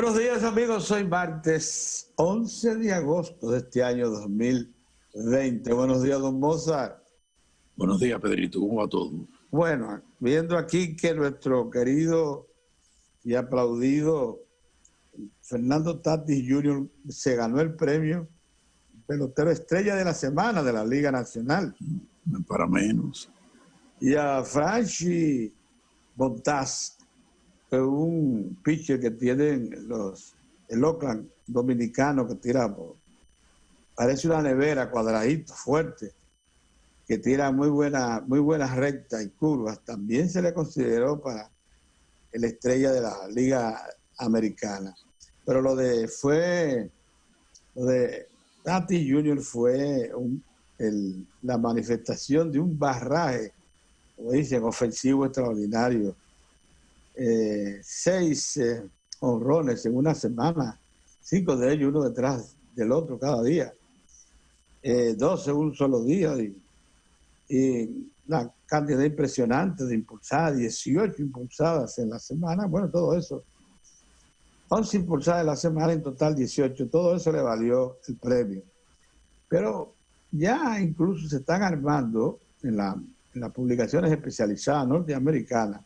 Buenos días amigos, hoy martes 11 de agosto de este año 2020. Buenos días, don Mozart. Buenos días, Pedrito, ¿cómo va todo? Bueno, viendo aquí que nuestro querido y aplaudido Fernando Tatis Jr. se ganó el premio pelotero estrella de la semana de la Liga Nacional. Para menos. Y a Franchi Montaz, un pitcher que tienen el Oakland dominicano que tira, parece una nevera, cuadradito, fuerte, que tira muy buenas rectas y curvas. También se le consideró para el estrella de la Liga Americana. Pero lo de Tatis Jr. fue la manifestación de un barraje, como dicen, ofensivo extraordinario. 6 honrones en una semana, 5 de ellos uno detrás del otro cada día, 12 en un solo día, y una cantidad impresionante de impulsadas, 18 impulsadas en la semana, bueno, todo eso, 11 impulsadas en la semana, en total 18, todo eso le valió el premio. Pero ya incluso se están armando en las publicaciones especializadas norteamericanas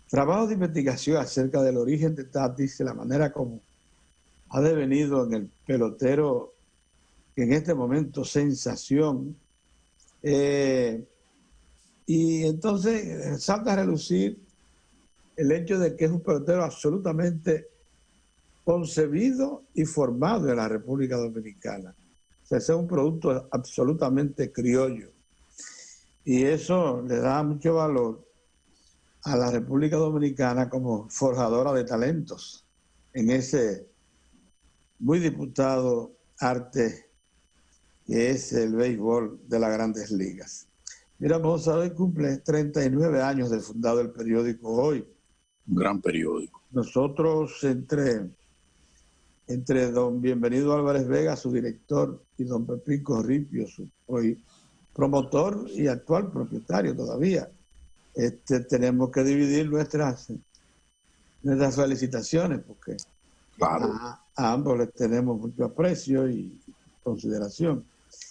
trabajos de investigación acerca del origen de Tatis, de la manera como ha devenido en el pelotero en este momento sensación. Y entonces salta a relucir el hecho de que es un pelotero absolutamente concebido y formado en la República Dominicana. O sea, es un producto absolutamente criollo. Y eso le da mucho valor a la República Dominicana como forjadora de talentos en ese muy disputado arte que es el béisbol de las Grandes Ligas. Mira, vamos a ver, cumple 39 años de fundado el periódico Hoy. Un gran periódico. Nosotros entre don Bienvenido Álvarez Vega, su director, y don Pepín Corripio, su hoy promotor y actual propietario todavía, tenemos que dividir nuestras felicitaciones, porque claro, a ambos les tenemos mucho aprecio y consideración.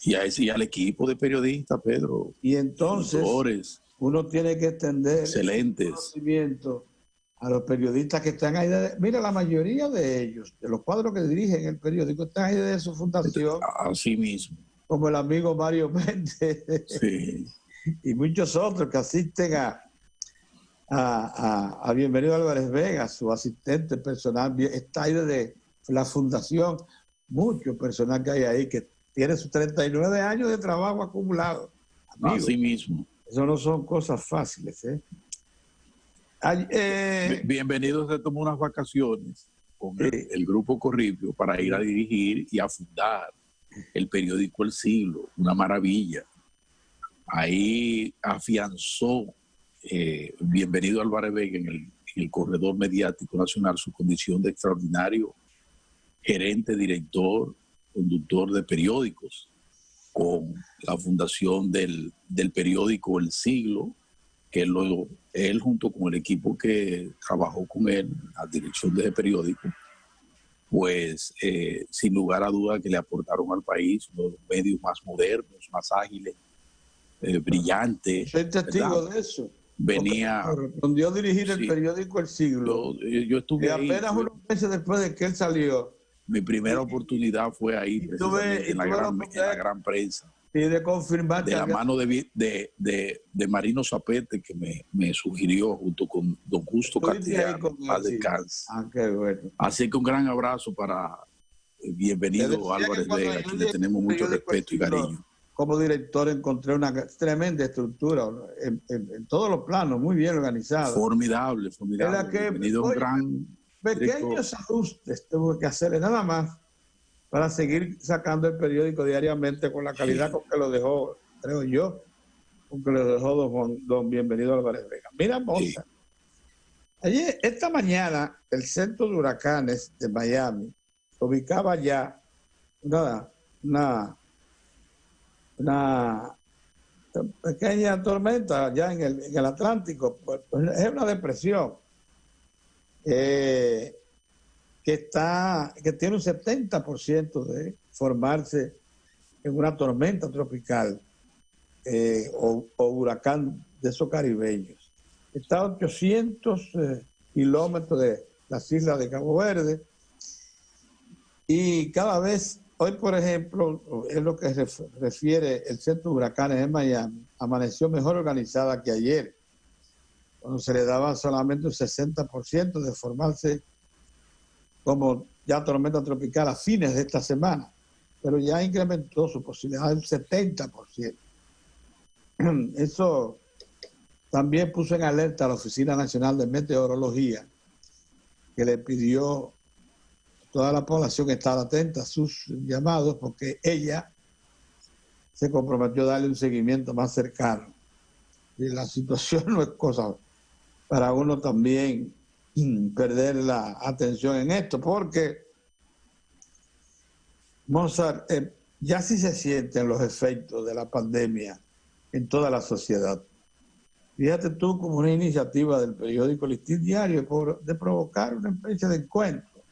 Y al equipo de periodistas, Pedro. Y entonces uno tiene que extender excelentes conocimiento a los periodistas que están ahí. Mira, la mayoría de ellos, de los cuadros que dirigen el periódico, están ahí desde su fundación. Así mismo. Como el amigo Mario Méndez. Sí. Y muchos otros que asisten a Bienvenido Álvarez Vega, su asistente personal, está ahí desde la fundación, mucho personal que hay ahí que tiene sus 39 años de trabajo acumulado. Amigos, así mismo. Eso no son cosas fáciles. Bienvenido, se tomó unas vacaciones con el grupo Corripio para ir a dirigir y a fundar el periódico El Siglo, una maravilla. Ahí afianzó Bienvenido Álvarez Vega en el corredor mediático nacional su condición de extraordinario gerente, director, conductor de periódicos, con la fundación del periódico El Siglo, que él junto con el equipo que trabajó con él, la dirección de ese periódico, pues sin lugar a duda que le aportaron al país uno de los medios más modernos, más ágiles, brillante. Soy testigo de eso. Venía. Correspondió dirigir el periódico El Siglo. Yo estuve ahí. Apenas unos meses después de que él salió. Mi primera oportunidad fue ahí, precisamente en la gran prensa. Y de confirmar. De la mano de Marino Zapete, que me sugirió junto con don Justo Castellano, paz descanse. Qué bueno. Así que un gran abrazo para Bienvenido Álvarez Vega, a quien le tenemos mucho respeto y cariño. Como director encontré una tremenda estructura en todos los planos, muy bien organizada. Formidable. Bienvenido, un gran pequeños ajustes tuvo que hacerle nada más para seguir sacando el periódico diariamente con la calidad con que lo dejó, creo yo, con que lo dejó don Bienvenido Álvarez Vega. Mira, Moza, ayer, esta mañana, el centro de huracanes de Miami ubicaba ya una pequeña tormenta ya en el Atlántico, pues es una depresión. que tiene un 70% de formarse en una tormenta tropical o huracán de esos caribeños. Está a 800 kilómetros de las islas de Cabo Verde y cada vez, hoy por ejemplo, es lo que refiere el centro de huracanes en Miami, amaneció mejor organizada que ayer, cuando se le daba solamente un 60% de formarse como ya tormenta tropical a fines de esta semana, pero ya incrementó su posibilidad del 70%. Eso también puso en alerta a la Oficina Nacional de Meteorología, que le pidió a toda la población estar atenta a sus llamados, porque ella se comprometió a darle un seguimiento más cercano. Y la situación no es cosa para uno también perder la atención en esto, porque, Mozart, ya sí se sienten los efectos de la pandemia en toda la sociedad. Fíjate tú, como una iniciativa del periódico Listín Diario de provocar una especie de encuentro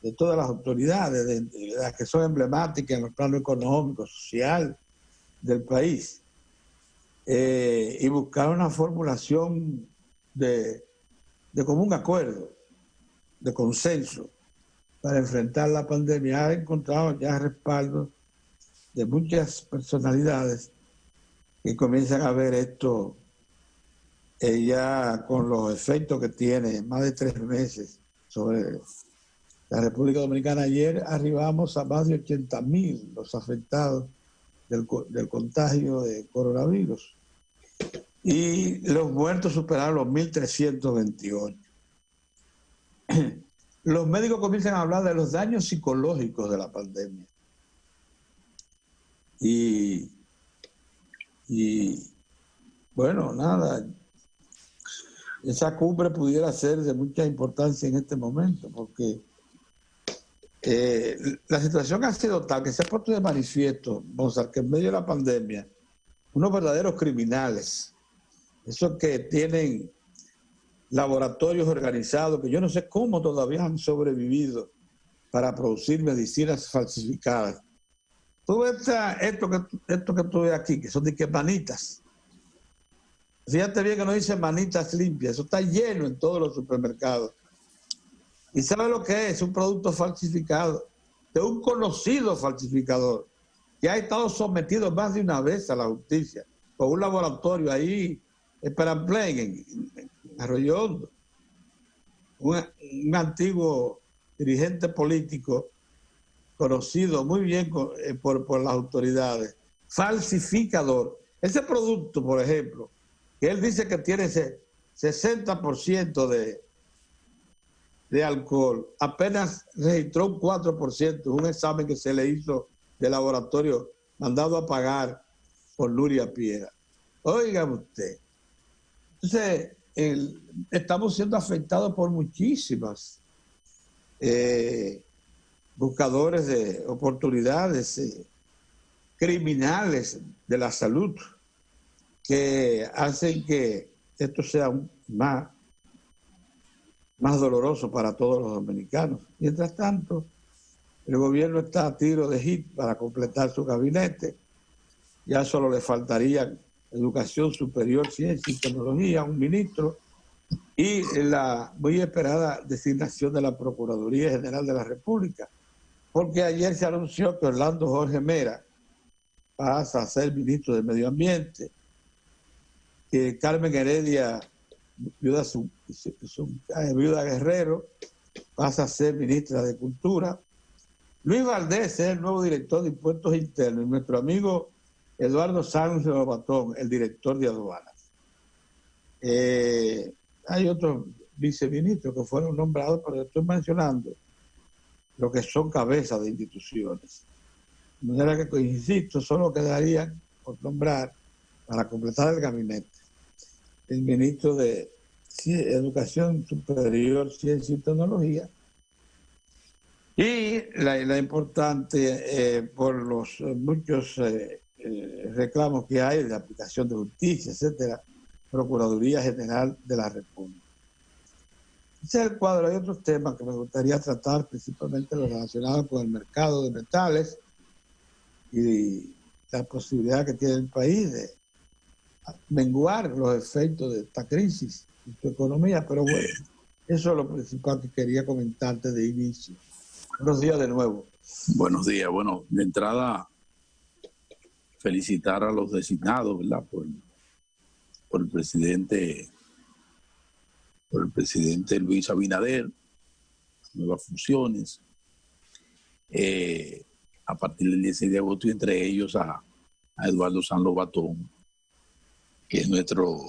de todas las autoridades, de las que son emblemáticas en el plano económico, social del país, y buscar una formulación de común acuerdo, de consenso, para enfrentar la pandemia. Ha encontrado ya respaldo de muchas personalidades que comienzan a ver esto ya con los efectos que tiene más de 3 meses sobre la República Dominicana. Ayer arribamos a más de 80,000 los afectados del contagio de coronavirus y los muertos superaron los 1.328. Los médicos comienzan a hablar de los daños psicológicos de la pandemia. Y bueno, nada, esa cumbre pudiera ser de mucha importancia en este momento, porque la situación ha sido tal que se ha puesto de manifiesto, Mozart, que en medio de la pandemia, unos verdaderos criminales, esos que tienen laboratorios organizados, que yo no sé cómo todavía han sobrevivido para producir medicinas falsificadas. Tú ves esto que tú ves aquí, que son de que manitas. Fíjate bien que no dice manitas limpias, eso está lleno en todos los supermercados. ¿Y sabe lo que es? Un producto falsificado, de un conocido falsificador, que ha estado sometido más de una vez a la justicia, por un laboratorio ahí, en Peramplén, en Arroyo Hondo. Un antiguo dirigente político, conocido muy bien por las autoridades, falsificador. Ese producto, por ejemplo, que él dice que tiene ese 60% de alcohol, apenas registró un 4%, un examen que se le hizo de laboratorio mandado a pagar por Nuria Piera. Oiga usted, entonces estamos siendo afectados por muchísimas buscadores de oportunidades, criminales de la salud, que hacen que esto sea más doloroso para todos los dominicanos. Mientras tanto, el gobierno está a tiro de hit para completar su gabinete. Ya solo le faltaría Educación Superior, Ciencia y Tecnología, un ministro, y la muy esperada designación de la Procuraduría General de la República, porque ayer se anunció que Orlando Jorge Mera pasa a ser ministro de Medio Ambiente, que Carmen Heredia, viuda Guerrero, pasa a ser ministra de Cultura. Luis Valdés es el nuevo director de Impuestos Internos, y nuestro amigo Eduardo Sánchez Lobatón, el director de Aduanas. Hay otros viceministros que fueron nombrados, pero estoy mencionando lo que son cabezas de instituciones. De manera que, insisto, solo quedarían por nombrar, para completar el gabinete, el ministro de Educación Superior, Ciencia y Tecnología, y la importante, por los muchos reclamos que hay de aplicación de justicia, etcétera, Procuraduría General de la República. Ese es el cuadro. Hay otros temas que me gustaría tratar, principalmente los relacionados con el mercado de metales y la posibilidad que tiene el país de menguar los efectos de esta crisis en su economía. Pero bueno, eso es lo principal que quería comentarte de inicio. Buenos días de nuevo. Buenos días. Bueno, de entrada, felicitar a los designados, ¿verdad? Por el presidente Luis Abinader, nuevas funciones. A partir del 16 de agosto, y entre ellos a Eduardo San Lobatón, que es nuestro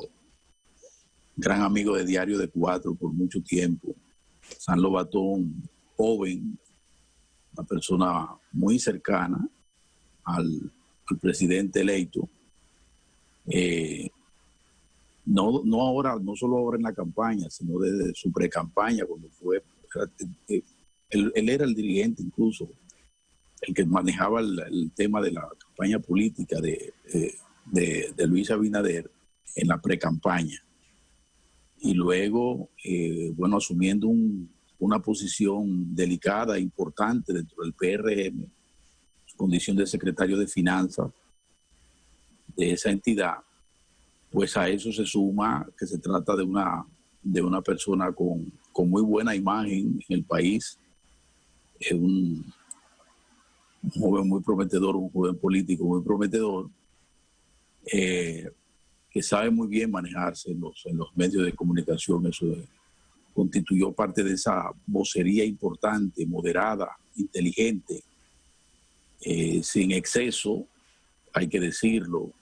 gran amigo de Diario de Cuatro por mucho tiempo. San Lobatón, joven, una persona muy cercana al presidente electo. No solo ahora en la campaña, sino desde su pre-campaña, cuando fue. Él era el dirigente, incluso, el que manejaba el tema de la campaña política de Luis Abinader en la pre-campaña. Y luego, bueno, asumiendo una posición delicada e importante dentro del PRM, su condición de secretario de Finanzas de esa entidad, pues a eso se suma que se trata de una persona con muy buena imagen en el país, un joven muy prometedor, un joven político muy prometedor, que sabe muy bien manejarse en los medios de comunicación. Eso constituyó parte de esa vocería importante, moderada, inteligente, sin exceso, hay que decirlo.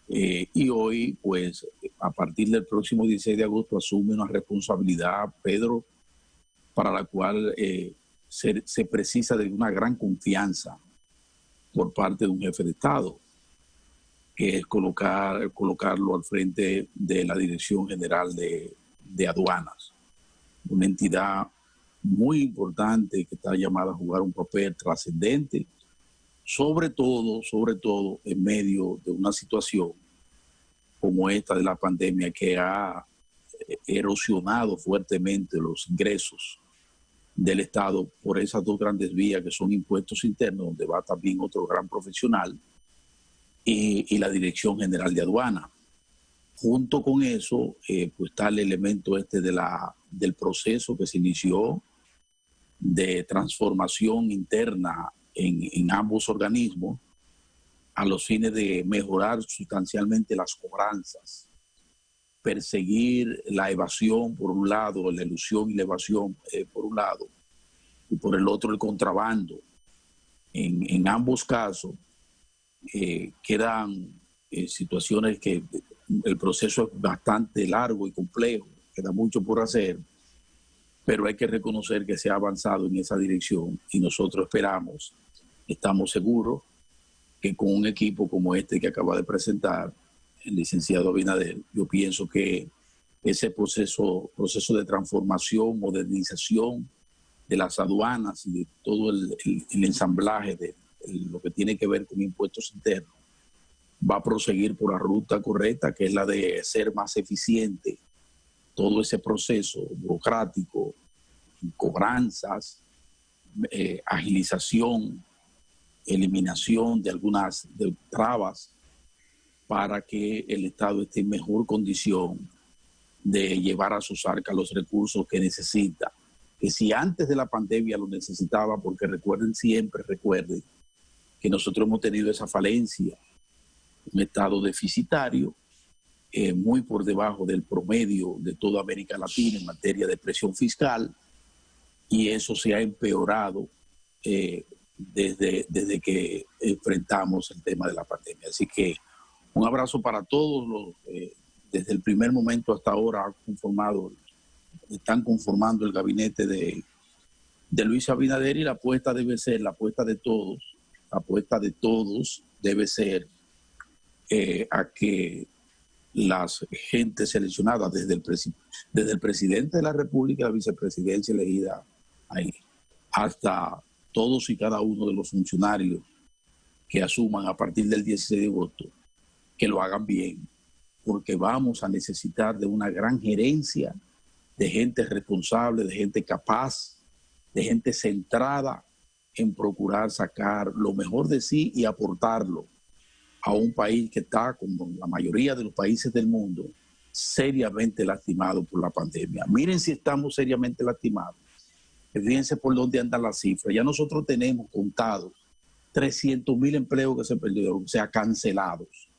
Y hoy, pues, a partir del próximo 16 de agosto, asume una responsabilidad, Pedro, para la cual se precisa de una gran confianza por parte de un jefe de Estado, que es colocarlo al frente de la Dirección General de Aduanas, una entidad muy importante que está llamada a jugar un papel trascendente, sobre todo en medio de una situación como esta de la pandemia que ha erosionado fuertemente los ingresos del Estado por esas dos grandes vías que son impuestos internos, donde va también otro gran profesional, y la Dirección General de Aduana. Junto con eso, pues está el elemento del proceso que se inició de transformación interna en ambos organismos a los fines de mejorar sustancialmente las cobranzas, perseguir la evasión por un lado, la elusión y la evasión por un lado, y por el otro el contrabando. En ambos casos quedan situaciones que el proceso es bastante largo y complejo, queda mucho por hacer, pero hay que reconocer que se ha avanzado en esa dirección y nosotros estamos seguros que con un equipo como este que acaba de presentar el licenciado Abinader, yo pienso que ese proceso de transformación, modernización de las aduanas y de todo el ensamblaje de lo que tiene que ver con impuestos internos, va a proseguir por la ruta correcta, que es la de ser más eficiente todo ese proceso burocrático, cobranzas, agilización, eliminación de algunas trabas para que el Estado esté en mejor condición de llevar a sus arcas los recursos que necesita. Que si antes de la pandemia lo necesitaba, porque recuerden que nosotros hemos tenido esa falencia, un Estado deficitario, muy por debajo del promedio de toda América Latina en materia de presión fiscal, y eso se ha empeorado desde que enfrentamos el tema de la pandemia. Así que un abrazo para todos desde el primer momento hasta ahora están conformando el gabinete de Luis Abinader, y la apuesta debe ser, la apuesta de todos debe ser a que las gentes seleccionadas desde el presidente de la República, la vicepresidencia elegida ahí, hasta todos y cada uno de los funcionarios que asuman a partir del 16 de agosto, que lo hagan bien, porque vamos a necesitar de una gran gerencia de gente responsable, de gente capaz, de gente centrada en procurar sacar lo mejor de sí y aportarlo a un país que está, como la mayoría de los países del mundo, seriamente lastimado por la pandemia. Miren si estamos seriamente lastimados. Fíjense por dónde anda la cifra. Ya nosotros tenemos contados 300,000 empleos que se perdieron, o sea, cancelados.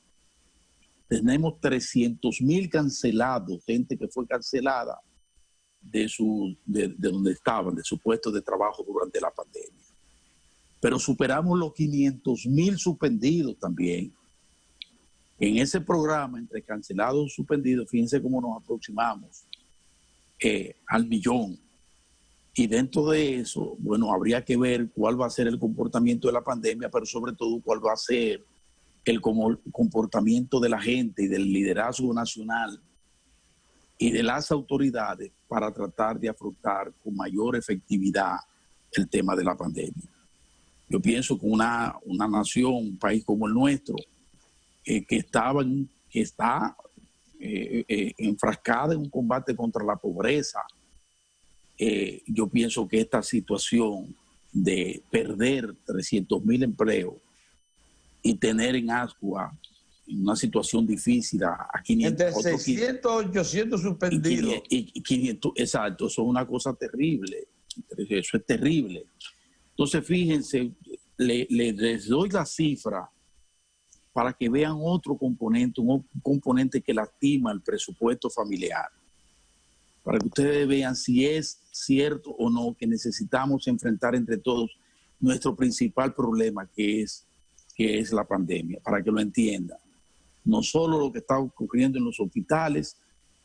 Tenemos 300,000 cancelados, gente que fue cancelada de donde estaban, de su puesto de trabajo durante la pandemia. Pero superamos los 500,000 suspendidos también. En ese programa, entre cancelados y suspendidos, fíjense cómo nos aproximamos al millón. Y dentro de eso, bueno, habría que ver cuál va a ser el comportamiento de la pandemia, pero sobre todo cuál va a ser el comportamiento de la gente y del liderazgo nacional y de las autoridades para tratar de afrontar con mayor efectividad el tema de la pandemia. Yo pienso que una nación, un país como el nuestro, que está enfrascada en un combate contra la pobreza, yo pienso que esta situación de perder 300,000 empleos y tener en Ascua en una situación difícil a 500. Entre 600 y 800 suspendidos. Y 500, exacto, eso es una cosa terrible. Eso es terrible. Entonces, fíjense, les doy la cifra para que vean otro componente, un componente que lastima el presupuesto familiar. Para que ustedes vean si es cierto o no que necesitamos enfrentar entre todos nuestro principal problema, que es la pandemia, para que lo entiendan. No solo lo que está ocurriendo en los hospitales,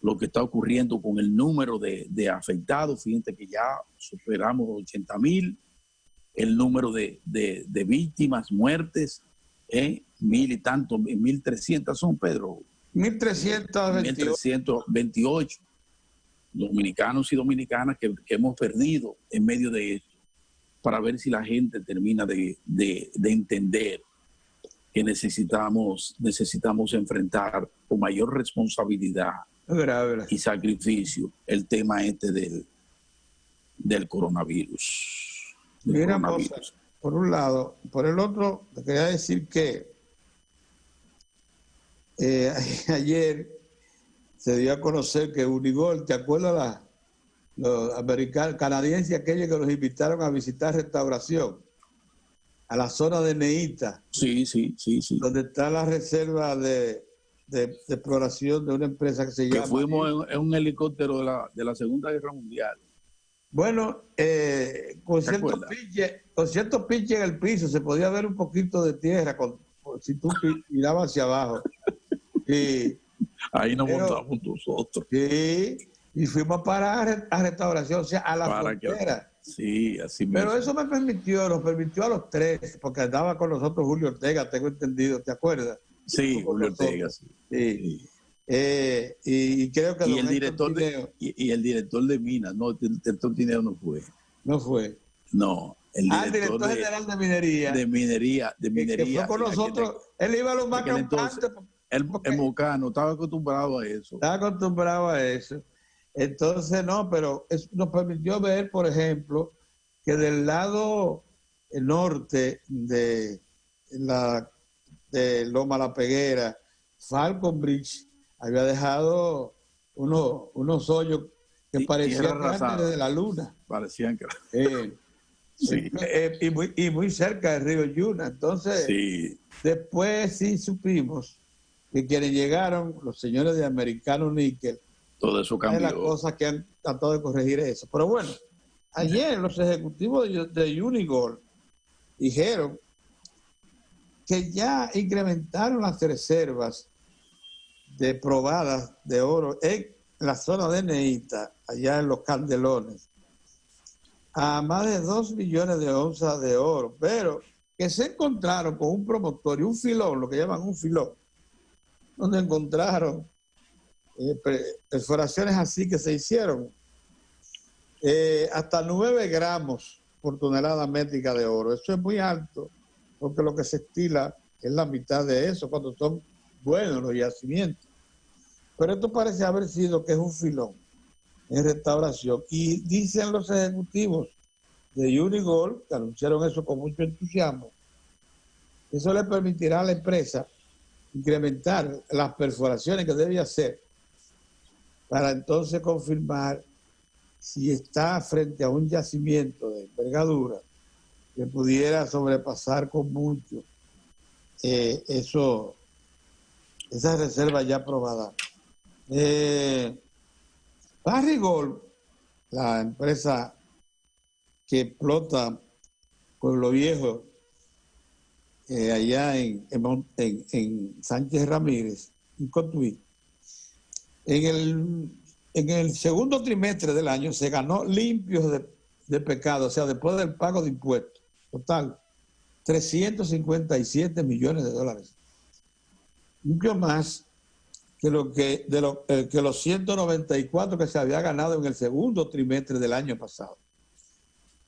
lo que está ocurriendo con el número de afectados, fíjense que ya superamos 80,000, el número de víctimas, muertes, 1,000 y tanto, 1,300 son, Pedro. 1,328 dominicanos y dominicanas que hemos perdido en medio de esto, para ver si la gente termina de entender que necesitamos enfrentar con mayor responsabilidad y sacrificio el tema del coronavirus. Mira, por un lado. Por el otro, te quería decir que ayer se dio a conocer que Unigol, ¿te acuerdas los canadienses aquellos que los invitaron a visitar restauración a la zona de Neita? Sí. Donde está la reserva de exploración de una empresa que se llama... Que fuimos en un helicóptero de la Segunda Guerra Mundial. Bueno, con cierto pinche en el piso se podía ver un poquito de tierra si tú mirabas hacia abajo. Y, ahí nos montamos nosotros. Sí, y fuimos a parar a restauración, o sea, a la frontera. Sí, así mismo. Pero eso nos permitió a los tres, porque andaba con nosotros Julio Ortega, tengo entendido, ¿te acuerdas? Sí, Julio Ortega, sí. Y creo que... Y el director de Minas, no, el director Tineo no fue. No fue. No, el director general de minería. De minería. Que fue con nosotros, él iba a los más campantes. El Mocano estaba acostumbrado a eso. Entonces, no, pero eso nos permitió ver, por ejemplo, que del lado norte de Loma La Peguera, Falcon Bridge había dejado unos hoyos que parecían grandes de la luna. Parecían que... sí. Y muy cerca del río Yuna. Entonces, después sí supimos que quienes llegaron, los señores de Americano Níquel, todo eso cambió. Es las cosas que han tratado de corregir eso. Pero bueno, ayer los ejecutivos de Unigol dijeron que ya incrementaron las reservas probadas de oro en la zona de Neita, allá en los Candelones, a más de 2 millones de onzas de oro, pero que se encontraron con un promontorio, un filón, lo que llaman un filón, donde encontraron perforaciones así que se hicieron hasta 9 gramos por tonelada métrica de oro. Eso es muy alto, porque lo que se estila es la mitad de eso cuando son buenos los yacimientos. Pero esto parece haber sido que es un filón. en restauración. Y dicen los ejecutivos de Unigol, que anunciaron eso con mucho entusiasmo, que eso le permitirá a la empresa incrementar las perforaciones que debe hacer para entonces confirmar si está frente a un yacimiento de envergadura que pudiera sobrepasar con mucho esa reserva ya aprobada. Barrick, la empresa que explota Pueblo Viejo, allá en Sánchez Ramírez, en Cotuí, en el segundo trimestre del año se ganó limpios de pecado, o sea, después del pago de impuestos, total, 357 millones de dólares. Mucho más que los 194 que se había ganado en el segundo trimestre del año pasado.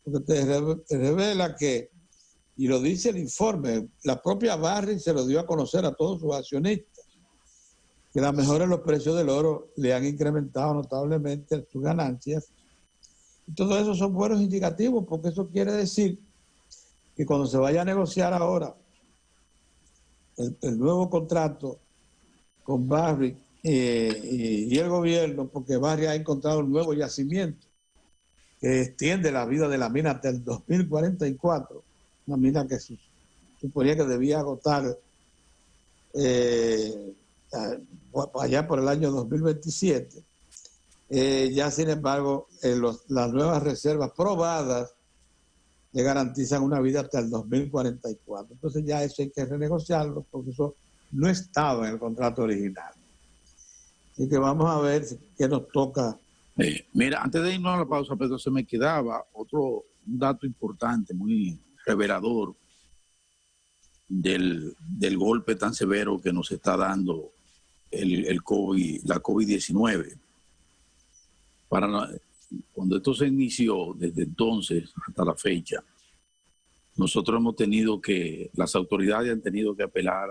Porque te revela que, y lo dice el informe, la propia Barrick se lo dio a conocer a todos sus accionistas, que las mejoras en los precios del oro le han incrementado notablemente sus ganancias. Y todo eso son buenos indicativos, porque eso quiere decir que cuando se vaya a negociar ahora el nuevo contrato con Barrick y el gobierno, porque Barrick ha encontrado un nuevo yacimiento que extiende la vida de la mina hasta el 2044, una mina que suponía que debía agotar allá por el año 2027. Ya sin embargo, las nuevas reservas probadas le garantizan una vida hasta el 2044. Entonces ya eso hay que renegociarlo, porque eso no estaba en el contrato original. Así que vamos a ver qué nos toca. Mira, antes de irnos a la pausa, Pedro, se me quedaba un dato importante, muy revelador del golpe tan severo que nos está dando la COVID-19. Cuando esto se inició, desde entonces hasta la fecha, nosotros las autoridades han tenido que apelar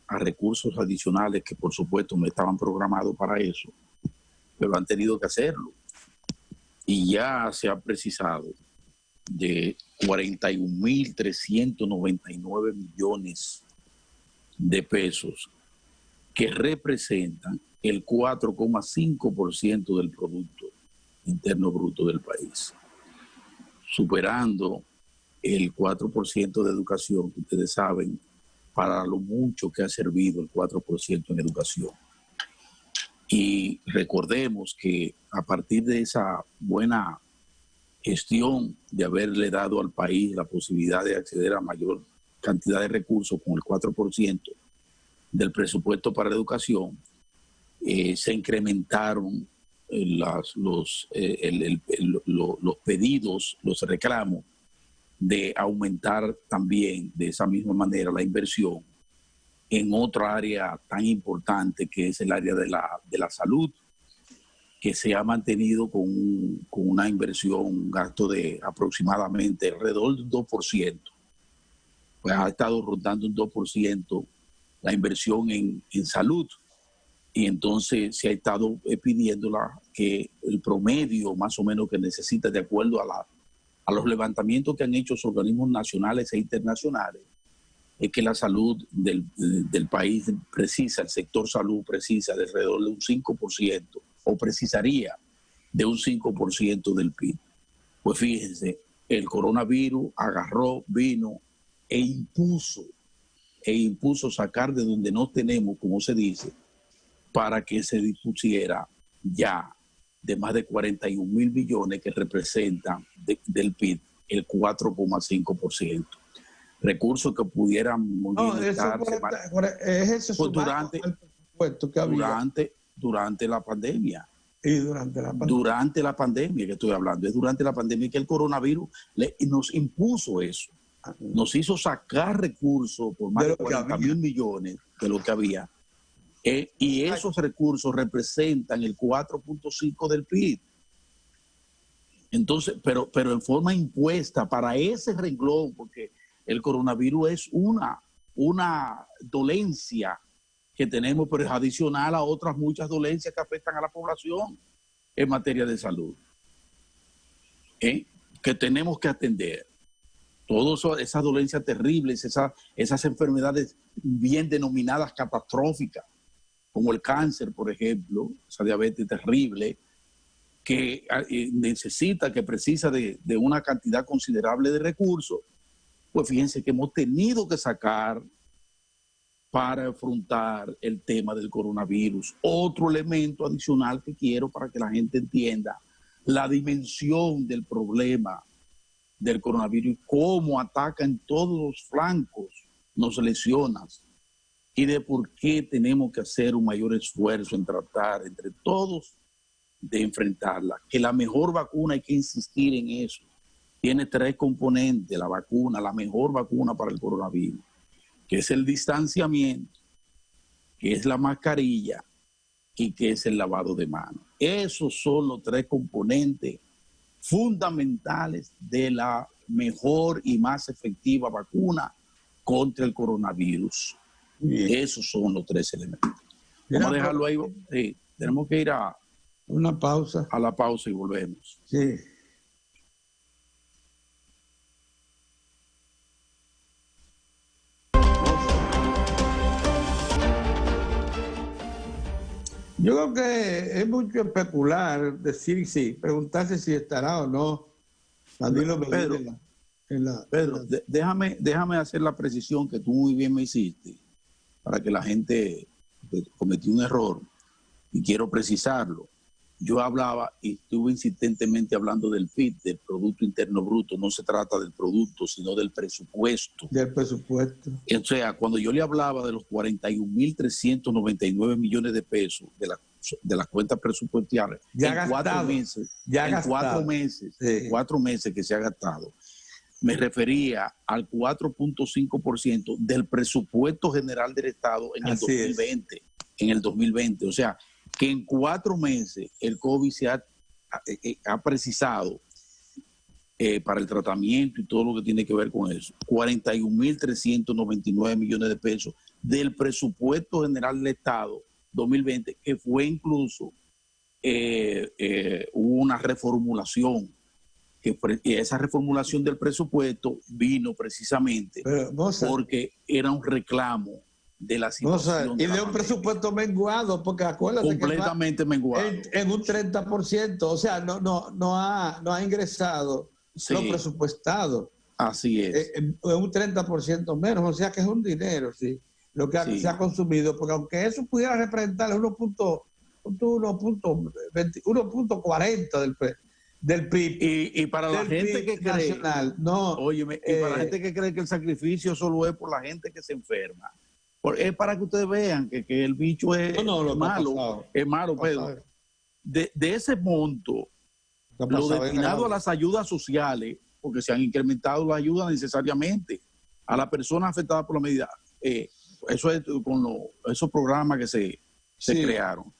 a recursos adicionales que por supuesto no estaban programados para eso, pero han tenido que hacerlo. Y ya se ha precisado de 41.399 millones de pesos que representan el 4,5% del Producto Interno Bruto del país, superando el 4% de educación, que ustedes saben para lo mucho que ha servido el 4% en educación. Y recordemos que a partir de esa buena gestión de haberle dado al país la posibilidad de acceder a mayor cantidad de recursos con el 4% del presupuesto para la educación, se incrementaron los pedidos, los reclamos de aumentar también de esa misma manera la inversión en otra área tan importante que es el área de la salud, que se ha mantenido con una inversión, un gasto de aproximadamente alrededor del 2%. Pues ha estado rondando un 2% la inversión en salud. Y entonces se ha estado pidiéndola que el promedio más o menos que necesita, de acuerdo a los levantamientos que han hecho los organismos nacionales e internacionales, es que la salud del país precisa, el sector salud precisa de alrededor de un 5%, o precisaría de un 5% del PIB. Pues fíjense, el coronavirus vino e impuso sacar de donde no tenemos, como se dice, para que se dispusiera ya de más de 41.000 billones que representan del PIB el 4,5%. Recursos que pudieran durante la pandemia. Y durante la pandemia que estoy hablando, es durante la pandemia que el coronavirus nos impuso eso. Nos hizo sacar recursos por más de 40.000 millones de lo que había. Y esos recursos representan el 4,5% del PIB. Entonces, pero en forma impuesta para ese renglón, porque el coronavirus es una dolencia que tenemos, pero es adicional a otras muchas dolencias que afectan a la población. en materia de salud, que tenemos que atender. Todas esas dolencias terribles, esas enfermedades bien denominadas catastróficas, como el cáncer, por ejemplo, esa diabetes terrible, que precisa de una cantidad considerable de recursos, pues fíjense que hemos tenido que sacar para afrontar el tema del coronavirus. Otro elemento adicional que quiero para que la gente entienda la dimensión del problema del coronavirus y cómo ataca en todos los flancos, nos lesiona, y de por qué tenemos que hacer un mayor esfuerzo en tratar entre todos de enfrentarla. Que la mejor vacuna, hay que insistir en eso, tiene 3 componentes la vacuna, la mejor vacuna para el coronavirus, que es el distanciamiento, que es la mascarilla y que es el lavado de manos. Esos son los 3 componentes fundamentales de la mejor y más efectiva vacuna contra el coronavirus. Esos son los 3 elementos. Vamos a dejarlo ahí. Sí, tenemos que ir a una pausa. A la pausa y volvemos. Sí. Yo creo que es mucho especular, decir sí, preguntarse si estará o no. Pedro, déjame hacer la precisión que tú muy bien me hiciste, para que la gente cometió un error, y quiero precisarlo. Yo hablaba y estuve insistentemente hablando del PIB, del Producto Interno Bruto. No se trata del producto, sino del presupuesto. Del presupuesto. O sea, cuando yo le hablaba de los 41.399 millones de pesos de las cuentas presupuestarias en 4 meses, en 4 meses que se ha gastado, me refería al 4.5% del presupuesto general del Estado en el 2020. En el 2020, o sea, que en 4 meses el COVID se ha precisado para el tratamiento y todo lo que tiene que ver con eso, 41.399 millones de pesos del presupuesto general del Estado 2020, que fue incluso hubo una reformulación, y esa reformulación del presupuesto vino precisamente porque era un reclamo de la situación. Y de un presupuesto menguado, porque acuérdate completamente menguado. En un 30%, o sea, no ha ingresado lo presupuestado. Así es. En un 30% menos, o sea que es un dinero, sí, lo que se ha consumido, porque aunque eso pudiera representar 1.40 del PIB. Y para la gente que cree, óyeme, y para la gente que cree que el sacrificio solo es por la gente que se enferma, es para que ustedes vean que el bicho es malo, Pedro. De ese monto, lo destinado a las ayudas sociales, porque se han incrementado las ayudas necesariamente a las personas afectadas por la medida, eso es con esos programas que se crearon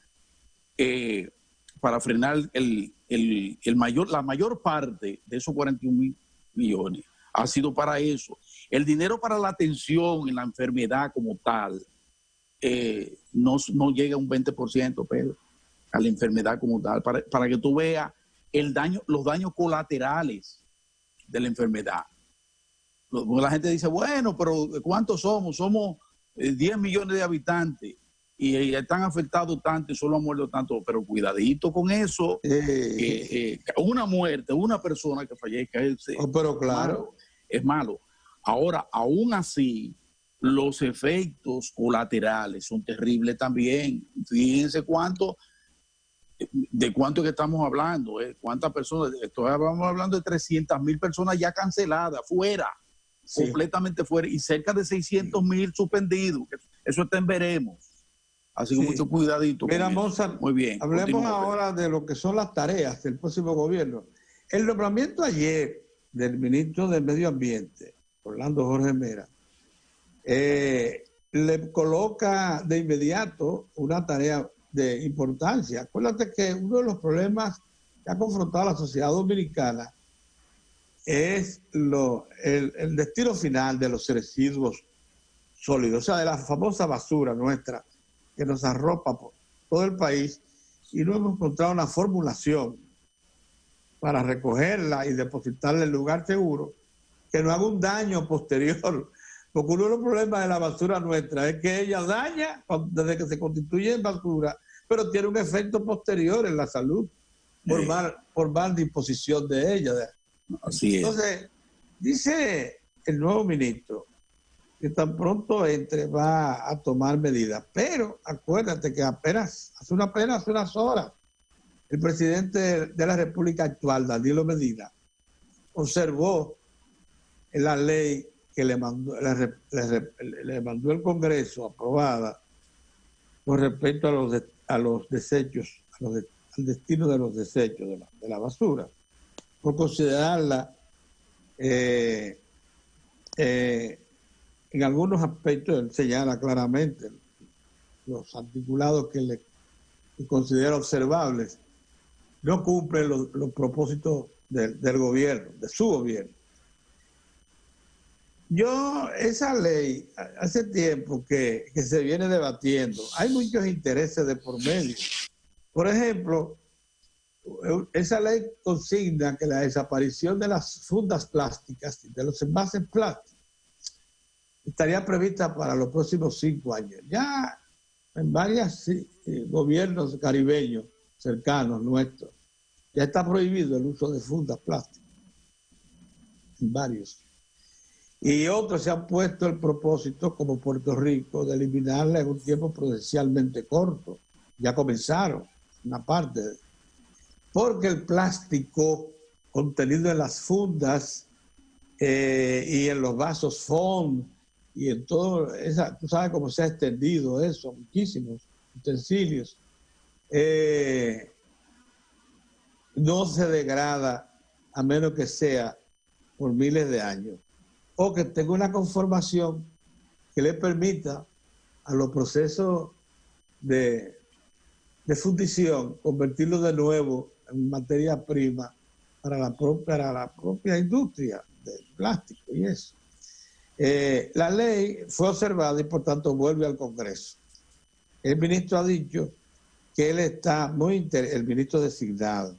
para frenar la mayor parte de esos 41.000 millones ha sido para eso. El dinero para la atención en la enfermedad como tal no llega a un 20%, Pedro, a la enfermedad como tal, para que tú veas los daños colaterales de la enfermedad. La gente dice, bueno, pero ¿cuántos somos? Somos 10 millones de habitantes y están afectados tanto y solo han muerto tanto, pero cuidadito con eso. Una muerte, una persona que fallezca pero claro, es malo. Ahora, aún así, los efectos colaterales son terribles también. Fíjense de cuánto que estamos hablando, cuántas personas. Estamos hablando de 300.000 personas ya canceladas, fuera, completamente fuera, y cerca de 600.000 suspendidos. Eso está en veremos. Así que mucho cuidadito. Mira, Mozart, muy bien. Hablemos ahora de lo que son las tareas del próximo gobierno. El nombramiento ayer del ministro del Medio Ambiente, Orlando Jorge Mera, le coloca de inmediato una tarea de importancia. Acuérdate que uno de los problemas que ha confrontado a la sociedad dominicana es el destino final de los residuos sólidos, o sea, de la famosa basura nuestra que nos arropa por todo el país y no hemos encontrado una formulación para recogerla y depositarla en lugar seguro, que no haga un daño posterior. Porque uno de los problemas de la basura nuestra es que ella daña desde que se constituye en basura, pero tiene un efecto posterior en la salud por mal disposición de ella. Así es. Entonces, dice el nuevo ministro que tan pronto entre va a tomar medidas. Pero acuérdate que apenas hace unas horas, el presidente de la República actual, Danilo Medina, observó en la ley que le mandó el Congreso aprobada con respecto a los desechos, al destino de los desechos de la basura, por considerarla en algunos aspectos. Él señala claramente los articulados que considera observables, no cumplen los propósitos del gobierno, de su gobierno. Esa ley, hace tiempo que se viene debatiendo, hay muchos intereses de por medio. Por ejemplo, esa ley consigna que la desaparición de las fundas plásticas, de los envases plásticos, estaría prevista para los próximos 5 años. Ya en varios gobiernos caribeños cercanos nuestros, ya está prohibido el uso de fundas plásticas. En varios. Y otros se han puesto el propósito, como Puerto Rico, de eliminarla en un tiempo prudencialmente corto. Ya comenzaron una parte. Porque el plástico contenido en las fundas y en los vasos FON y en todo, tú sabes cómo se ha extendido eso, muchísimos utensilios, no se degrada a menos que sea por miles de años, o que tenga una conformación que le permita a los procesos de fundición convertirlo de nuevo en materia prima para la propia industria del plástico y eso. La ley fue observada y por tanto vuelve al Congreso. El ministro ha dicho que él está el ministro designado,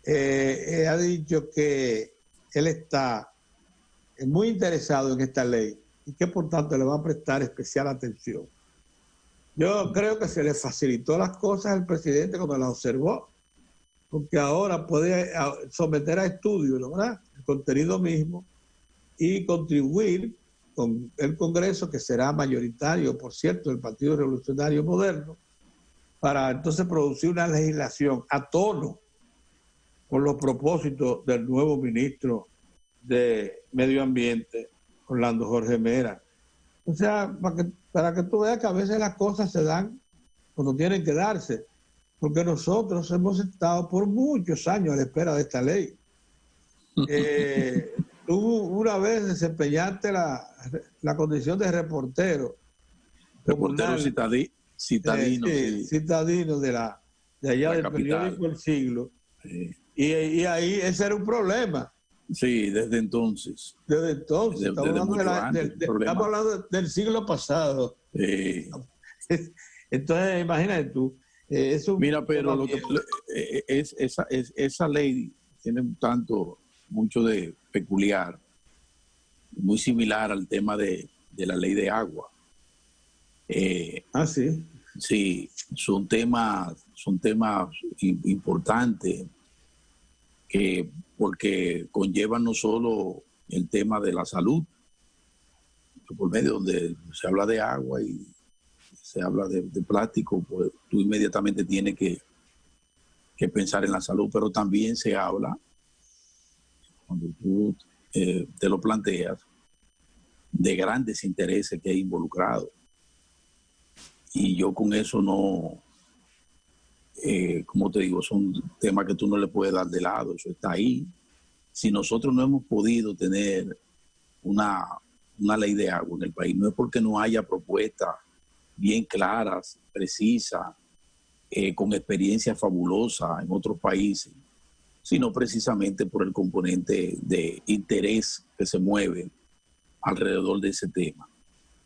ha dicho que él está muy interesado en esta ley y que por tanto le va a prestar especial atención. Yo creo que se le facilitó las cosas al presidente cuando las observó, porque ahora puede someter a estudio, ¿verdad?, el contenido mismo y contribuir con el Congreso, que será mayoritario, por cierto, del Partido Revolucionario Moderno, para entonces producir una legislación a tono con los propósitos del nuevo ministro de Medio Ambiente, Orlando Jorge Mera. O sea, para que tú veas que a veces las cosas se dan cuando tienen que darse, porque nosotros hemos estado por muchos años a la espera de esta ley. Tú una vez desempeñaste la condición de reportero citadino de allá del periódico El Siglo, y ahí ese era un problema. Sí, desde entonces. Estamos hablando del siglo pasado. Entonces, imagínate tú. Mira, pero esa ley tiene mucho de peculiar, muy similar al tema de la ley de agua. Sí. Sí, son temas importantes porque conllevan no solo el tema de la salud, por medio donde se habla de agua y se habla de plástico, pues tú inmediatamente tienes que pensar en la salud, pero también se habla, cuando tú te lo planteas, de grandes intereses que hay involucrados. Y yo con eso no, como te digo, son temas que tú no le puedes dar de lado, eso está ahí. Si nosotros no hemos podido tener una ley de agua en el país, no es porque no haya propuestas bien claras, precisas, con experiencia fabulosa en otros países, sino precisamente por el componente de interés que se mueve alrededor de ese tema.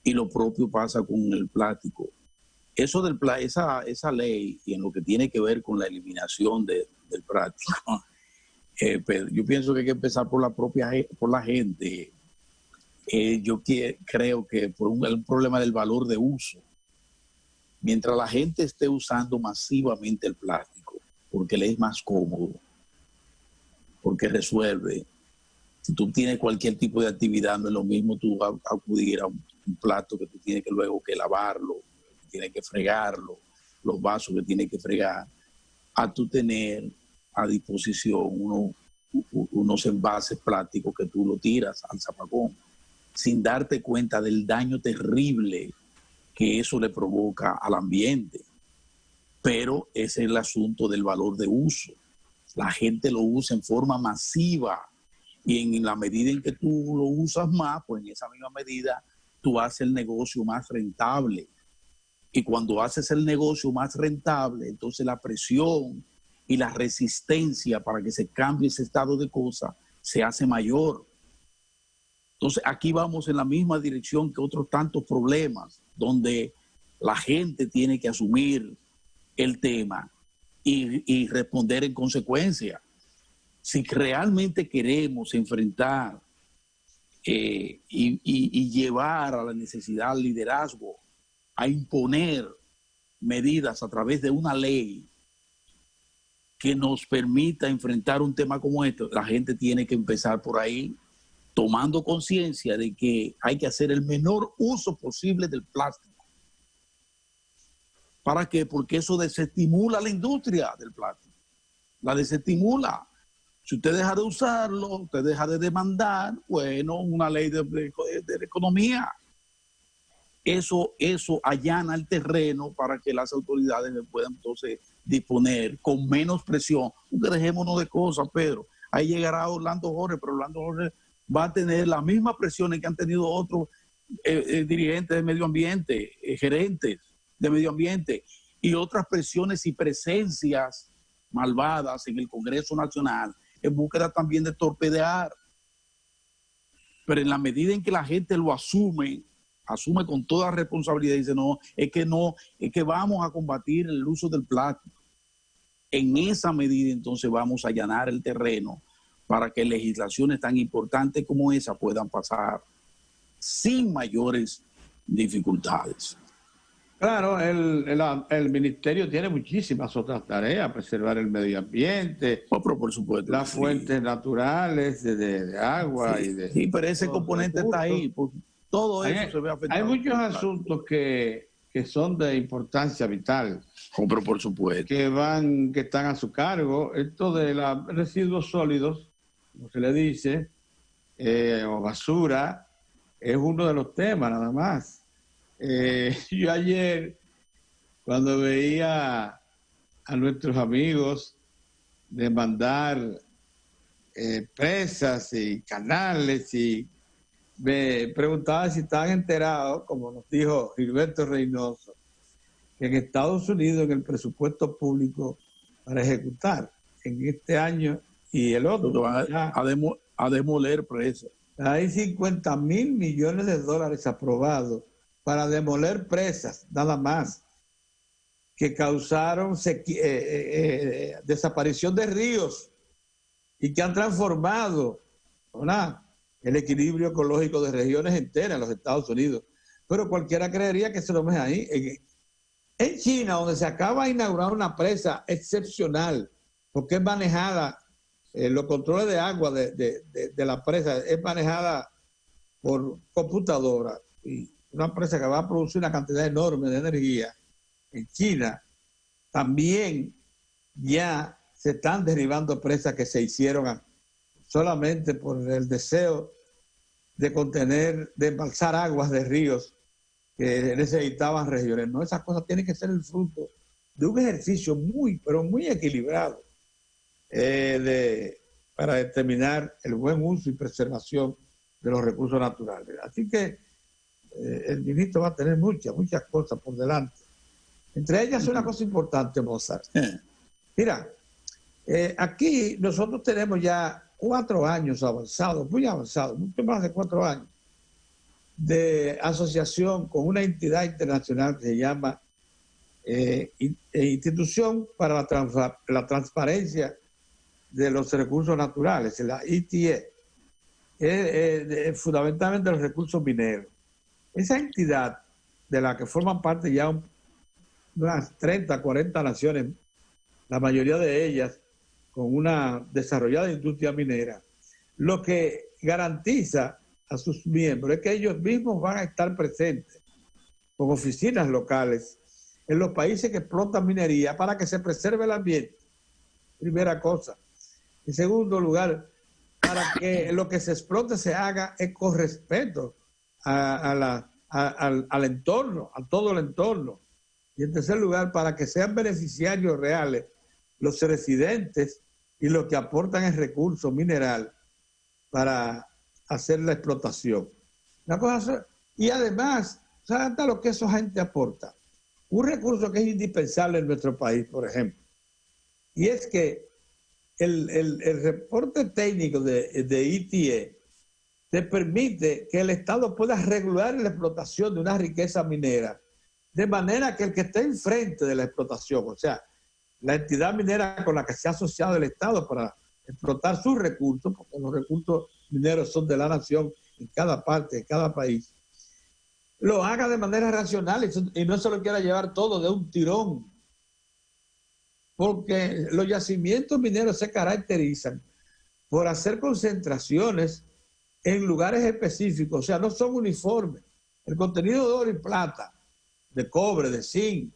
Y lo propio pasa con el plástico. eso esa ley y en lo que tiene que ver con la eliminación del plástico, Pedro, yo pienso que hay que empezar por la gente. Yo creo que por un problema del valor de uso, mientras la gente esté usando masivamente el plástico, porque le es más cómodo, porque resuelve. Si tú tienes cualquier tipo de actividad, no es lo mismo tú acudir a un plato que tú tienes que luego que lavarlo, que tienes que fregarlo, los vasos que tienes que fregar, a tú tener a disposición unos envases plásticos que tú lo tiras al zafacón, sin darte cuenta del daño terrible que eso le provoca al ambiente. Pero ese es el asunto del valor de uso. La gente lo usa en forma masiva y en la medida en que tú lo usas más, pues en esa misma medida tú haces el negocio más rentable. Y cuando haces el negocio más rentable, entonces la presión y la resistencia para que se cambie ese estado de cosas se hace mayor. Entonces aquí vamos en la misma dirección que otros tantos problemas, donde la gente tiene que asumir el tema y responder en consecuencia. Si realmente queremos enfrentar y llevar a la necesidad al liderazgo, a imponer medidas a través de una ley que nos permita enfrentar un tema como este, la gente tiene que empezar por ahí, tomando conciencia de que hay que hacer el menor uso posible del plástico. ¿Para qué? Porque eso desestimula la industria del plástico. La desestimula. Si usted deja de usarlo, usted deja de demandar, bueno, una ley de economía. Eso allana el terreno para que las autoridades puedan entonces disponer con menos presión. Porque dejémonos de cosas, Pedro. Ahí llegará Orlando Jorge, pero Orlando Jorge va a tener las mismas presiones que han tenido otros dirigentes de medio ambiente, gerentes de medio ambiente, y otras presiones y presencias malvadas en el Congreso Nacional en búsqueda también de torpedear. Pero en la medida en que la gente lo asume con toda responsabilidad y dice, no, es que vamos a combatir el uso del plástico. En esa medida entonces vamos a allanar el terreno para que legislaciones tan importantes como esa puedan pasar sin mayores dificultades. Claro, el ministerio tiene muchísimas otras tareas, preservar el medio ambiente, pero por supuesto, las fuentes naturales de agua sí, y de... Sí, pero ese componente está ahí, todo eso se ve afectado. Hay muchos asuntos que son de importancia vital. Pero por supuesto. Que están a su cargo. Esto de los residuos sólidos, como se le dice, o basura, es uno de los temas nada más. Yo ayer, cuando veía a nuestros amigos demandar presas y canales, y me preguntaba si estaban enterados, como nos dijo Gilberto Reynoso, que en Estados Unidos, en el presupuesto público para ejecutar en este año y el otro, a demoler presas. Hay 50.000 millones de dólares aprobados para demoler presas, nada más, que causaron desaparición de ríos y que han transformado, ¿verdad?, el equilibrio ecológico de regiones enteras en los Estados Unidos. Pero cualquiera creería que se lo ve ahí. En China, donde se acaba de inaugurar una presa excepcional, porque es manejada, los controles de agua de la presa es manejada por computadora, y una presa que va a producir una cantidad enorme de energía. En China también ya se están derribando presas que se hicieron solamente por el deseo de contener, de embalsar aguas de ríos que necesitaban regiones. No, esas cosas tienen que ser el fruto de un ejercicio muy, pero muy equilibrado para determinar el buen uso y preservación de los recursos naturales. Así que el ministro va a tener muchas cosas por delante. Entre ellas una cosa importante, Mozart. Mira, aquí nosotros tenemos ya 4 años avanzados, muy avanzados, mucho más de 4 años, de asociación con una entidad internacional que se llama institución para la transparencia de los recursos naturales, la ITE, fundamentalmente los recursos mineros. Esa entidad de la que forman parte ya unas 30, 40 naciones, la mayoría de ellas con una desarrollada industria minera, lo que garantiza a sus miembros es que ellos mismos van a estar presentes con oficinas locales en los países que explotan minería para que se preserve el ambiente, primera cosa. En segundo lugar, para que lo que se explote se haga con respeto al entorno, a todo el entorno. Y en tercer lugar, para que sean beneficiarios reales los residentes y los que aportan el recurso mineral para hacer la explotación. Y además, ¿saben lo que esa gente aporta? Un recurso que es indispensable en nuestro país, por ejemplo, y es que el reporte técnico de ITE te permite que el Estado pueda regular la explotación de una riqueza minera, de manera que el que esté enfrente de la explotación, o sea, la entidad minera con la que se ha asociado el Estado para explotar sus recursos, porque los recursos mineros son de la nación en cada parte, en cada país, lo haga de manera racional y no se lo quiera llevar todo de un tirón. Porque los yacimientos mineros se caracterizan por hacer concentraciones en lugares específicos, o sea, no son uniformes. El contenido de oro y plata, de cobre, de zinc,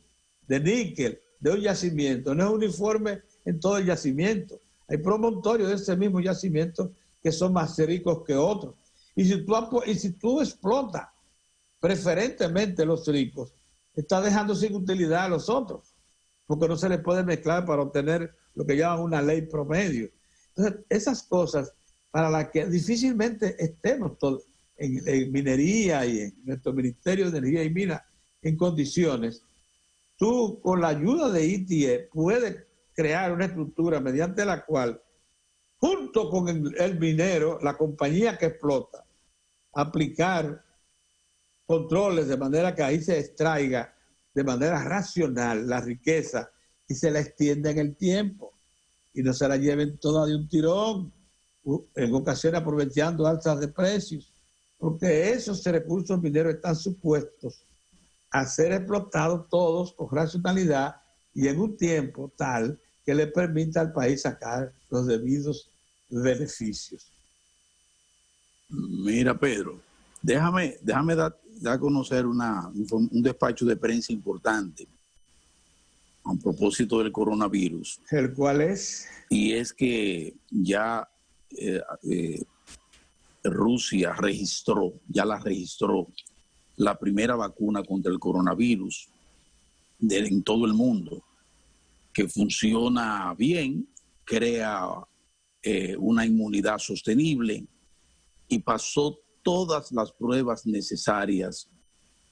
de níquel, de un yacimiento, no es uniforme en todo el yacimiento. Hay promontorios de ese mismo yacimiento que son más ricos que otros. Y si tú explotas preferentemente los ricos, estás dejando sin utilidad a los otros, porque no se les puede mezclar para obtener lo que llaman una ley promedio. Entonces, esas cosas para las que difícilmente estemos todos en minería y en nuestro Ministerio de Energía y Minas en condiciones, tú con la ayuda de ITE puedes crear una estructura mediante la cual, junto con el minero, la compañía que explota, aplicar controles de manera que ahí se extraiga de manera racional la riqueza y se la extienda en el tiempo y no se la lleven toda de un tirón, en ocasiones aprovechando alzas de precios, porque esos recursos mineros están supuestos a ser explotados todos con racionalidad y en un tiempo tal que le permita al país sacar los debidos beneficios. Mira, Pedro, déjame dar a conocer un despacho de prensa importante a propósito del coronavirus. ¿El cual es? Y es que ya Rusia ya la registró la primera vacuna contra el coronavirus en todo el mundo, que funciona bien, crea una inmunidad sostenible y pasó todas las pruebas necesarias,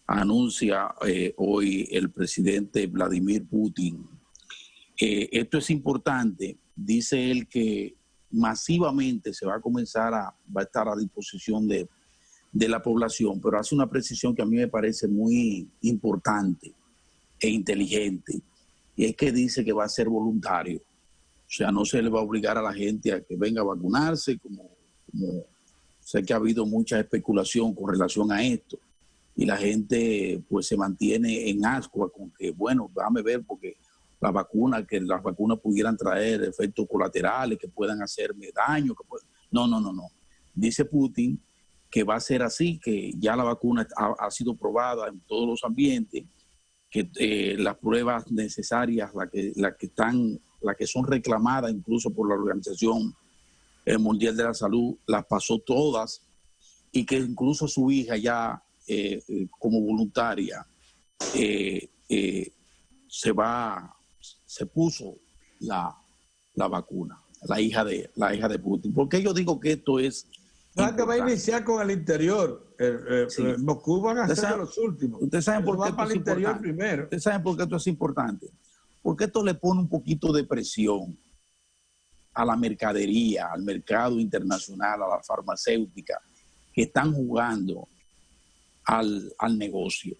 anuncia hoy el presidente Vladimir Putin. Esto es importante, dice él que masivamente va a estar a disposición de la población, pero hace una precisión que a mí me parece muy importante e inteligente, y es que dice que va a ser voluntario, o sea, no se le va a obligar a la gente a que venga a vacunarse, como sé que ha habido mucha especulación con relación a esto, y la gente pues se mantiene en ascua con que, bueno, déjame ver, porque las vacunas pudieran traer efectos colaterales que puedan hacerme daño. No. Dice Putin que va a ser así, que ya la vacuna ha sido probada en todos los ambientes, que las pruebas necesarias, las que son reclamadas incluso por la Organización Mundial de la Salud, las pasó todas, y que incluso su hija ya como voluntaria se puso la vacuna, la hija de Putin. ¿Por qué yo digo que esto es que va a iniciar con el interior? Sí. Moscú van a ser de los últimos. Ustedes saben por qué esto es importante. Primero. Ustedes saben por qué esto es importante. Porque esto le pone un poquito de presión a la mercadería, al mercado internacional, a la farmacéutica, que están jugando al negocio.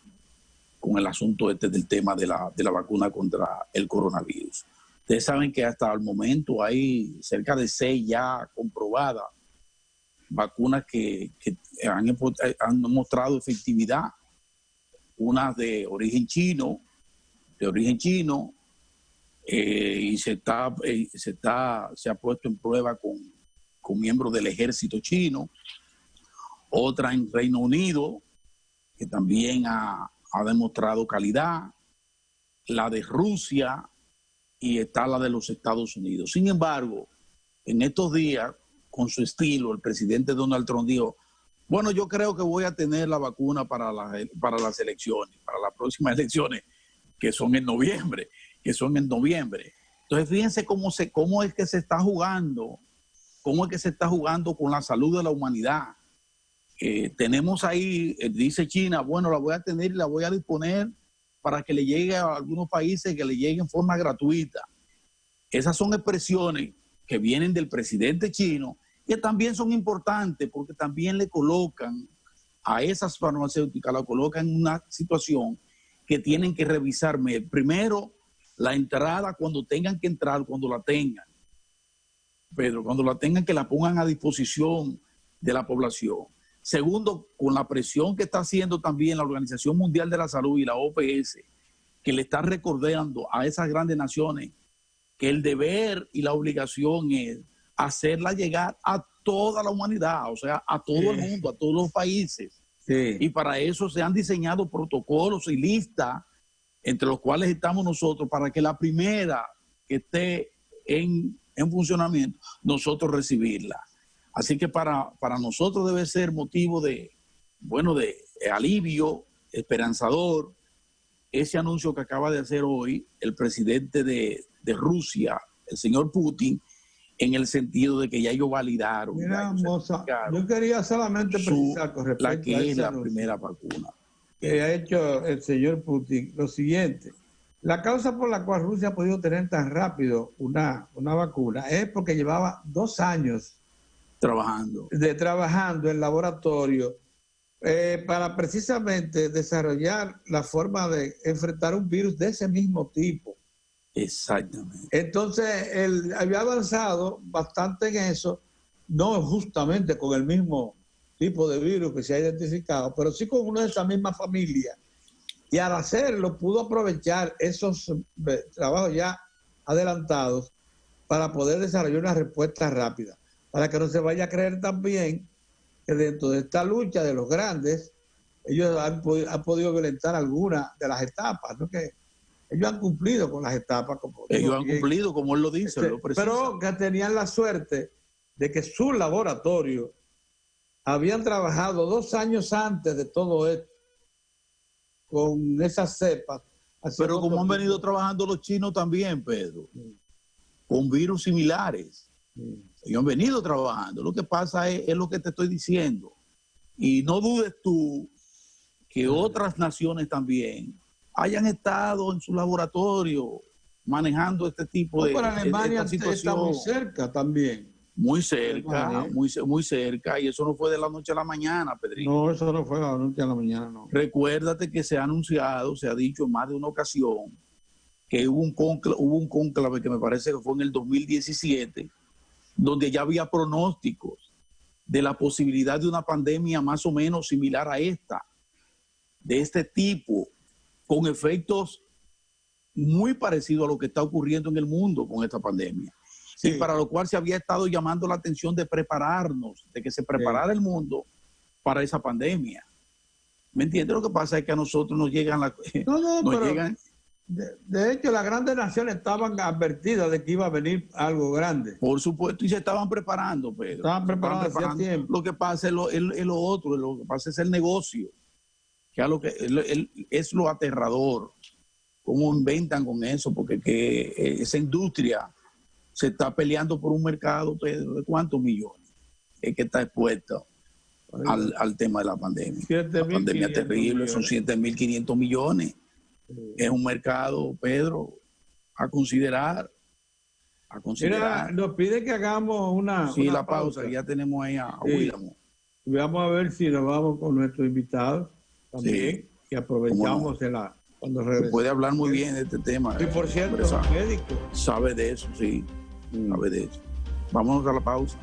con el asunto del tema de la vacuna contra el coronavirus. Ustedes saben que hasta el momento hay cerca de 6 ya comprobadas vacunas que han mostrado efectividad, unas de origen chino, y se ha puesto en prueba con miembros del ejército chino, otra en Reino Unido, que también ha demostrado calidad, la de Rusia y está la de los Estados Unidos. Sin embargo, en estos días, con su estilo, el presidente Donald Trump dijo, bueno, yo creo que voy a tener la vacuna para las elecciones, para las próximas elecciones, que son en noviembre. Entonces, fíjense cómo es que se está jugando, con la salud de la humanidad. Tenemos ahí, dice China, bueno, la voy a tener y la voy a disponer para que le llegue a algunos países, que le llegue en forma gratuita. Esas son expresiones que vienen del presidente chino, que también son importantes porque también le colocan a esas farmacéuticas, la colocan en una situación que tienen que revisar primero la entrada cuando tengan que entrar, cuando la tengan. Pedro, cuando la tengan, que la pongan a disposición de la población. Segundo, con la presión que está haciendo también la Organización Mundial de la Salud y la OPS, que le está recordando a esas grandes naciones que el deber y la obligación es hacerla llegar a toda la humanidad, o sea, a todo el mundo, a todos los países. Sí. Y para eso se han diseñado protocolos y listas, entre los cuales estamos nosotros, para que la primera que esté en funcionamiento, nosotros recibirla. Así que para nosotros debe ser motivo de alivio, esperanzador, ese anuncio que acaba de hacer hoy el presidente de Rusia, el señor Putin, en el sentido de que ya ellos validaron. Mira, Moza, yo quería solamente precisar con respecto la que a es la anuncio primera vacuna que ha hecho el señor Putin, lo siguiente. La causa por la cual Rusia ha podido tener tan rápido una vacuna es porque llevaba 2 años trabajando en laboratorio para precisamente desarrollar la forma de enfrentar un virus de ese mismo tipo. Exactamente. Entonces, él había avanzado bastante en eso, no justamente con el mismo tipo de virus que se ha identificado, pero sí con uno de esa misma familia. Y al hacerlo, pudo aprovechar esos trabajos ya adelantados para poder desarrollar una respuesta rápida. Para que no se vaya a creer también que dentro de esta lucha de los grandes, ellos han podido violentar algunas de las etapas, ¿no? Que ellos han cumplido con las etapas. Ellos han cumplido, como él lo dice. Pero que tenían la suerte de que su laboratorio habían trabajado 2 años antes de todo esto con esas cepas. Pero como han venido trabajando los chinos también, Pedro, con virus similares. Ellos han venido trabajando. Lo que pasa es lo que te estoy diciendo. Y no dudes tú que otras naciones también hayan estado en su laboratorio manejando este tipo de Alemania está muy cerca también. Muy cerca, muy cerca, y eso no fue de la noche a la mañana, Pedrito. No, eso no fue de la noche a la mañana, no. Recuérdate que se ha anunciado, se ha dicho en más de una ocasión, que hubo un cónclave que me parece que fue en el 2017, donde ya había pronósticos de la posibilidad de una pandemia más o menos similar a esta, de este tipo, con efectos muy parecidos a lo que está ocurriendo en el mundo con esta pandemia. Sí. Y para lo cual se había estado llamando la atención de prepararnos, de que se preparara el mundo para esa pandemia. ¿Me entiendes? Lo que pasa es que a nosotros nos llegan de hecho, las grandes naciones estaban advertidas de que iba a venir algo grande. Por supuesto, y se estaban preparando, Pedro. Estaban preparando hacía tiempo. Lo que pasa es lo otro, lo que pasa es el negocio, que es lo aterrador. ¿Cómo inventan con eso? Porque esa industria se está peleando por un mercado, Pedro, ¿de cuántos millones? Es que está expuesto al tema de la pandemia. La pandemia terrible, son 7.500 millones. Es un mercado, Pedro, a considerar. Mira, nos pide que hagamos una pausa. Ya tenemos ahí a William. Vamos a ver si nos vamos con nuestro invitado también. y aprovechamos cuando regresamos. Puede hablar muy bien de este tema. Y por cierto, médico. Sabe de eso, sí. Sabe de eso. Vámonos a la pausa.